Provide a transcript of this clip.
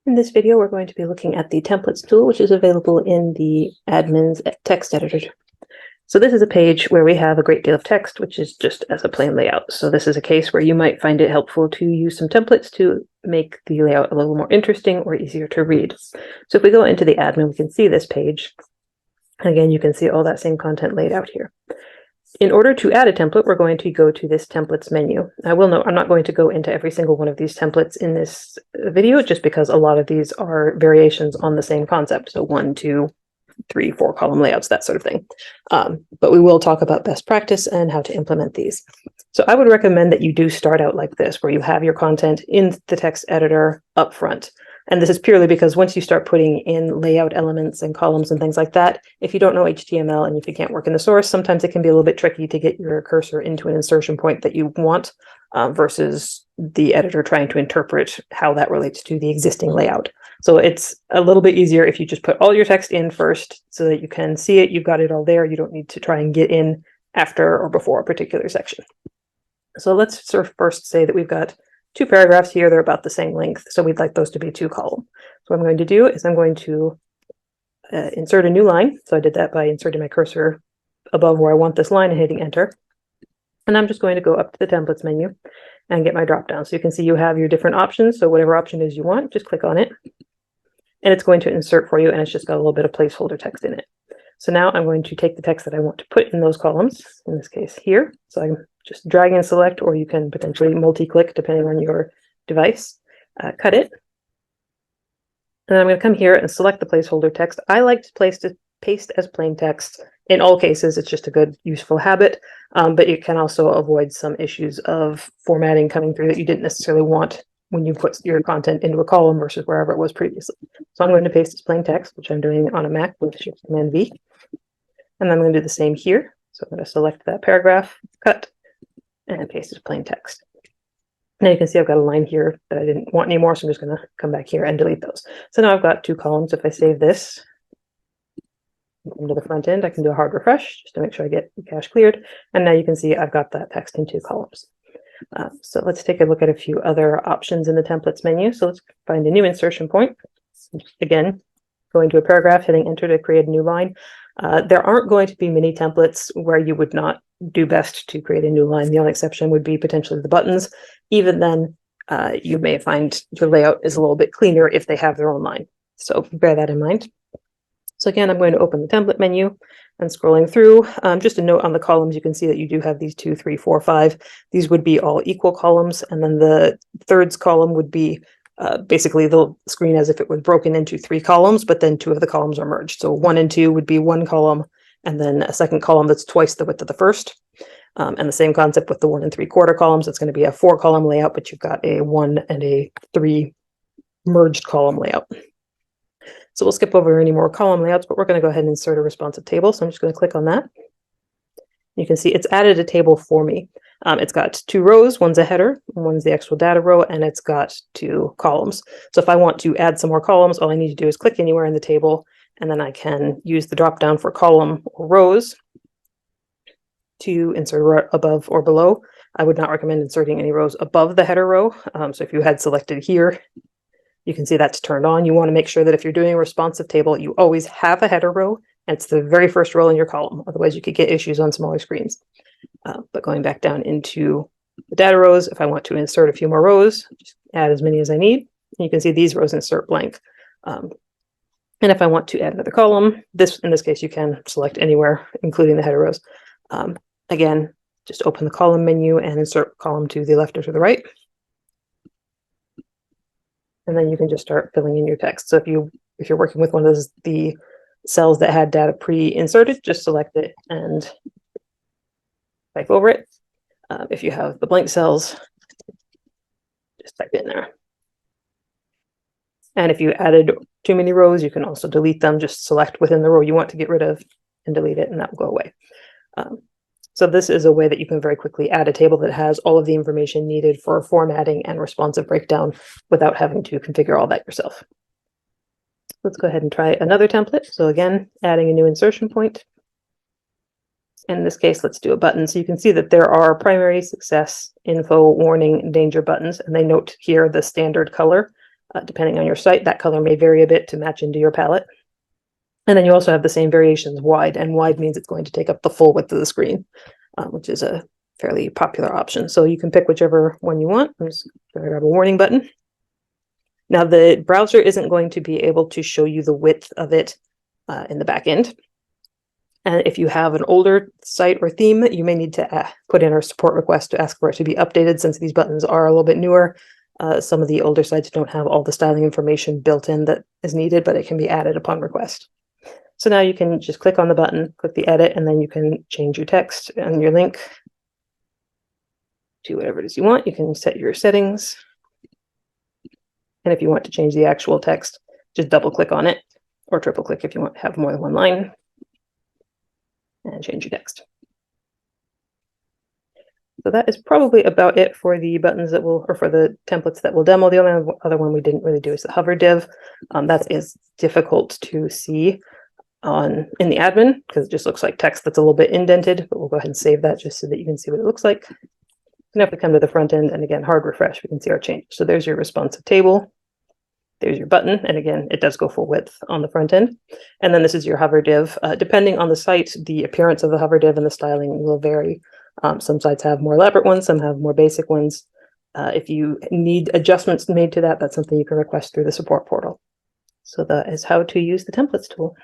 In this video, we're going to be looking at the templates tool, which is available in the admin's text editor. So this is a page where we have a great deal of text, which is just as a plain layout. So this is a case where you might find it helpful to use some templates to make the layout a little more interesting or easier to read. So if we go into the admin, we can see this page. And again, you can see all that same content laid out here. In order to add a template, we're going to go to this templates menu. I will note I'm not going to go into every single one of these templates in this video, just because a lot of these are variations on the same concept. So 1, 2, 3, 4 column layouts, that sort of thing. But we will talk about best practice and how to implement these. So I would recommend that you do start out like this, where you have your content in the text editor up front. And this is purely because once you start putting in layout elements and columns and things like that, if you don't know HTML and if you can't work in the source, sometimes it can be a little bit tricky to get your cursor into an insertion point that you want versus the editor trying to interpret how that relates to the existing layout. So it's a little bit easier if you just put all your text in first so that you can see it. You've got it all there. You don't need to try and get in after or before a particular section. So let's sort of first say that we've got 2 paragraphs here. They're about the same length, so we'd like those to be 2 columns. So what I'm going to do is I'm going to insert a new line. So I did that by inserting my cursor above where I want this line and hitting enter. And I'm just going to go up to the templates menu and get my drop down. So you can see you have your different options. So whatever option is you want, just click on it. And it's going to insert for you, and it's just got a little bit of placeholder text in it. So now I'm going to take the text that I want to put in those columns, in this case here. So I'm just drag and select, or you can potentially multi-click depending on your device. Cut it. And I'm going to come here and select the placeholder text. I like to paste as plain text. In all cases, it's just a good, useful habit, but you can also avoid some issues of formatting coming through that you didn't necessarily want when you put your content into a column versus wherever it was previously. So I'm going to paste as plain text, which I'm doing on a Mac with Shift-Command-V. And I'm going to do the same here. So I'm going to select that paragraph, cut, and paste as plain text. Now you can see I've got a line here that I didn't want anymore, so I'm just going to come back here and delete those. So now I've got 2 columns. If I save this, come to the front end, I can do a hard refresh just to make sure I get the cache cleared. And now you can see I've got that text in 2 columns. So let's take a look at a few other options in the templates menu. So let's find a new insertion point. Again, going to a paragraph, hitting enter to create a new line. There aren't going to be many templates where you would not do best to create a new line. The only exception would be potentially the buttons. Even then, you may find your layout is a little bit cleaner if they have their own line. So bear that in mind. So again, I'm going to open the template menu and scrolling through. Just a note on the columns, you can see that you do have these 2, 3, 4, 5. These would be all equal columns. And then the thirds column would be basically the screen as if it was broken into 3 columns, but then 2 of the columns are merged. So 1 and 2 would be 1 column, and then a second column that's twice the width of the first. And the same concept with the 1 3/4 columns. It's going to be a 4 column layout, but you've got a 1 and a 3 merged column layout. So we'll skip over any more column layouts, but we're going to go ahead and insert a responsive table. So I'm just going to click on that. You can see it's added a table for me. It's got 2 rows, one's a header, one's the actual data row, and it's got 2 columns. So if I want to add some more columns, all I need to do is click anywhere in the table, and then I can use the drop down for column or rows to insert above or below. I would not recommend inserting any rows above the header row. So if you had selected here, you can see that's turned on. You want to make sure that if you're doing a responsive table, you always have a header row, and it's the very first row in your column. Otherwise, you could get issues on smaller screens. But going back down into the data rows, if I want to insert a few more rows, just add as many as I need. And you can see these rows insert blank. And if I want to add another column, in this case, you can select anywhere, including the header rows. Again, just open the column menu and insert column to the left or to the right. And then you can just start filling in your text. So if you're working with one of the cells that had data pre-inserted, just select it and type over it. If you have the blank cells, just type in there. And if you added too many rows, you can also delete them. Just select within the row you want to get rid of and delete it, and that will go away. So this is a way that you can very quickly add a table that has all of the information needed for formatting and responsive breakdown without having to configure all that yourself. Let's go ahead and try another template. So again, adding a new insertion point. In this case, let's do a button. So you can see that there are primary, success, info, warning, danger buttons, and they note here the standard color. Depending on your site, that color may vary a bit to match into your palette. And then you also have the same variations wide, and wide means it's going to take up the full width of the screen, which is a fairly popular option. So you can pick whichever one you want. I'm just going to grab a warning button. Now the browser isn't going to be able to show you the width of it in the back end. And if you have an older site or theme, you may need to put in our support request to ask for it to be updated, since these buttons are a little bit newer. Some of the older sites don't have all the styling information built in that is needed, but it can be added upon request. So now you can just click on the button, click the edit, and then you can change your text and your link to whatever it is you want. You can set your settings. And if you want to change the actual text, just double click on it, or triple click if you want to have more than one line, and change your text. So that is probably about it for the buttons that will, or for the templates that will demo. The only other one we didn't really do is the hover div. That is difficult to see in the admin because it just looks like text that's a little bit indented, but we'll go ahead and save that just so that you can see what it looks like. And if we come to the front end and again, hard refresh, we can see our change. So there's your responsive table. There's your button. And again, it does go full width on the front end. And then this is your hover div. Depending on the site, the appearance of the hover div and the styling will vary. Some sites have more elaborate ones, some have more basic ones. If you need adjustments made to that, that's something you can request through the support portal. So that is how to use the templates tool.